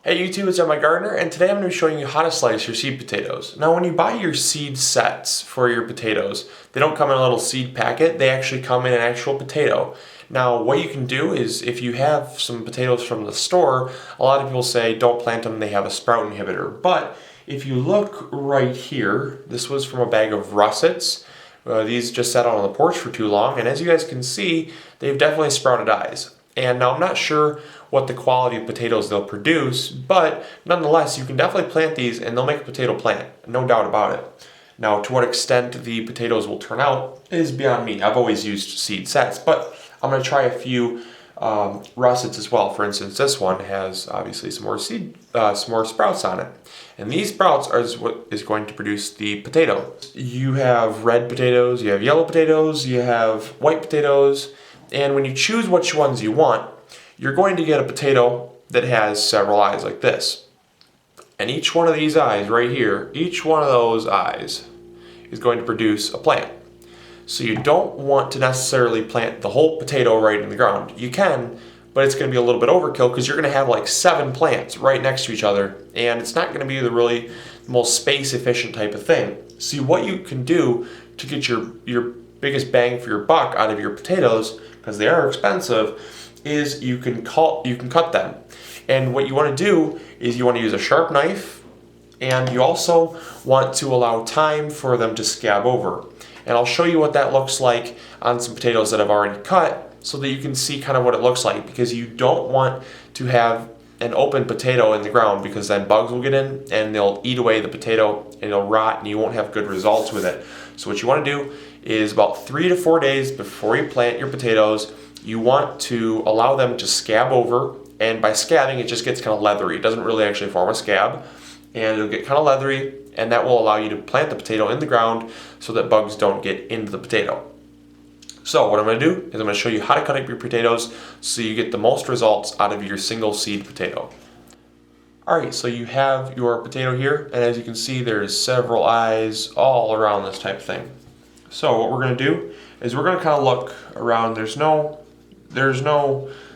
Hey YouTube, it's MIgardener, and today I'm going to be showing you how to slice your seed potatoes. Now when you buy your seed sets for your potatoes, they don't come in a little seed packet, they actually come in an actual potato. Now what you can do is, if you have some potatoes from the store, a lot of people say don't plant them, they have a sprout inhibitor. But if you look right here, this was from a bag of russets. These just sat out on the porch for too long, and as you guys can see, they've definitely sprouted eyes. And now I'm not sure what the quality of potatoes they'll produce, but nonetheless, you can definitely plant these and they'll make a potato plant, no doubt about it. Now, to what extent the potatoes will turn out is beyond me. I've always used seed sets, but I'm going to try a few russets as well. For instance, this one has obviously some more sprouts on it. And these sprouts are what is going to produce the potato. You have red potatoes, you have yellow potatoes, you have white potatoes, and when you choose which ones you want, you're going to get a potato that has several eyes like this. And each one of these eyes right here, each one of those eyes is going to produce a plant. So you don't want to necessarily plant the whole potato right in the ground. You can, but it's going to be a little bit overkill because you're going to have like 7 plants right next to each other, and it's not going to be the really most space efficient type of thing. See, what you can do to get your biggest bang for your buck out of your potatoes, because they are expensive, is you can cut them. And what you want to do is you want to use a sharp knife, and you also want to allow time for them to scab over. And I'll show you what that looks like on some potatoes that I've already cut so that you can see kind of what it looks like, because you don't want to have an open potato in the ground, because then bugs will get in and they'll eat away the potato and it'll rot and you won't have good results with it. So what you want to do is about 3 to 4 days before you plant your potatoes, you want to allow them to scab over, and by scabbing it just gets kind of leathery. It doesn't really actually form a scab, and it'll get kind of leathery, and that will allow you to plant the potato in the ground so that bugs don't get into the potato. So what I'm going to do is I'm going to show you how to cut up your potatoes so you get the most results out of your single seed potato. Alright, so you have your potato here, and as you can see there's several eyes all around this type of thing. So what we're going to do is we're going to kind of look around. There's no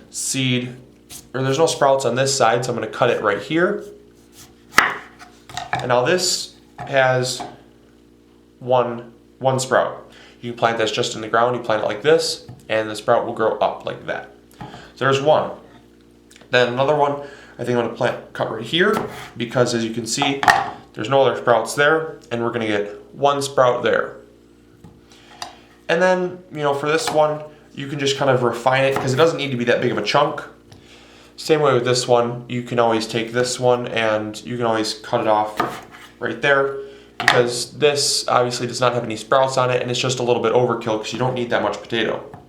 seed, or there's no sprouts on this side, so I'm going to cut it right here. And now this has one sprout. You can plant this just in the ground, you plant it like this, and the sprout will grow up like that. So there's one. Then another one, I think I'm going to cut right here, because as you can see, there's no other sprouts there, and we're going to get one sprout there. And then, for this one, you can just kind of refine it, because it doesn't need to be that big of a chunk. Same way with this one, you can always take this one and you can always cut it off right there, because this obviously does not have any sprouts on it, and it's just a little bit overkill because you don't need that much potato.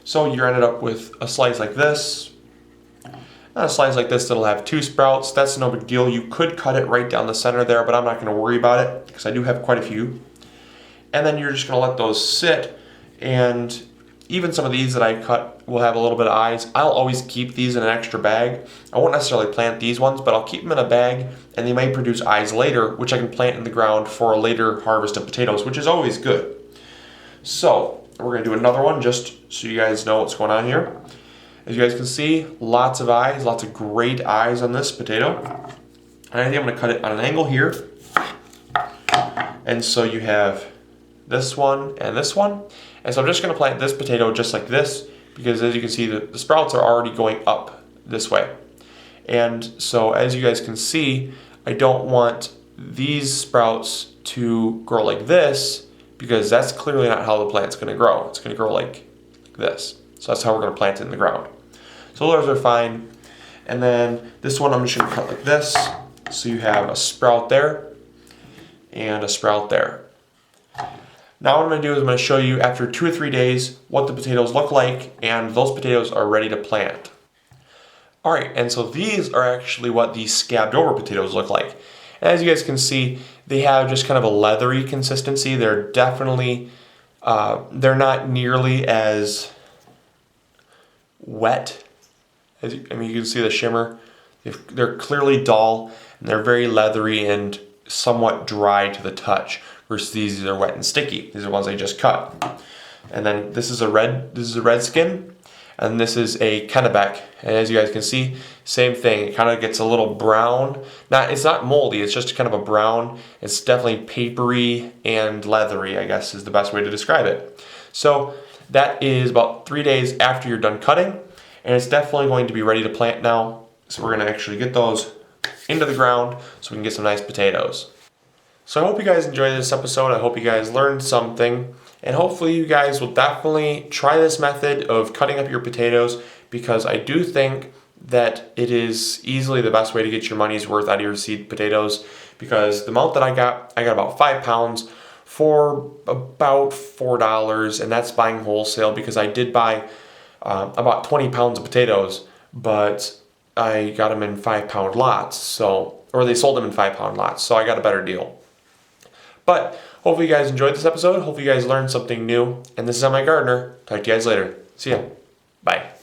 So you're ended up with a slice like this, and a slice like this that'll have 2 sprouts. That's no big deal. You could cut it right down the center there, but I'm not going to worry about it because I do have quite a few. And then you're just going to let those sit, and even some of these that I cut will have a little bit of eyes. I'll always keep these in an extra bag. I won't necessarily plant these ones, but I'll keep them in a bag, and they may produce eyes later, which I can plant in the ground for a later harvest of potatoes, which is always good. So we're going to do another one just so you guys know what's going on here. As you guys can see, lots of eyes, lots of great eyes on this potato. And I think I'm going to cut it on an angle here. And so you have this one and this one. And so I'm just going to plant this potato just like this, because as you can see, the sprouts are already going up this way. And so as you guys can see, I don't want these sprouts to grow like this, because that's clearly not how the plant's going to grow. It's going to grow like this. So that's how we're going to plant it in the ground. So those are fine. And then this one I'm just going to cut like this. So you have a sprout there and a sprout there. Now what I'm going to do is I'm going to show you after 2 or 3 days what the potatoes look like, and those potatoes are ready to plant. Alright, and so these are actually what these scabbed over potatoes look like. And as you guys can see, they have just kind of a leathery consistency. They're definitely, they're not nearly as wet. You can see the shimmer. They're clearly dull, and they're very leathery and somewhat dry to the touch, versus these are wet and sticky. These are the ones I just cut. And then this is a red skin, And this is a Kennebec. And as you guys can see, same thing. It kind of gets a little brown. It's not moldy, it's just kind of a brown. It's definitely papery and leathery, I guess is the best way to describe it. So that is about 3 days after you're done cutting. And it's definitely going to be ready to plant now. So we're going to actually get those into the ground so we can get some nice potatoes. So I hope you guys enjoyed this episode. I hope you guys learned something. And hopefully you guys will definitely try this method of cutting up your potatoes, because I do think that it is easily the best way to get your money's worth out of your seed potatoes, because the amount that I got about 5 pounds for about $4, and that's buying wholesale, because I did buy about 20 pounds of potatoes, but I got them in 5-pound lots, or they sold them in 5-pound lots, so I got a better deal. But hopefully you guys enjoyed this episode. Hopefully you guys learned something new. And this is MIgardener. Talk to you guys later. See ya. Bye.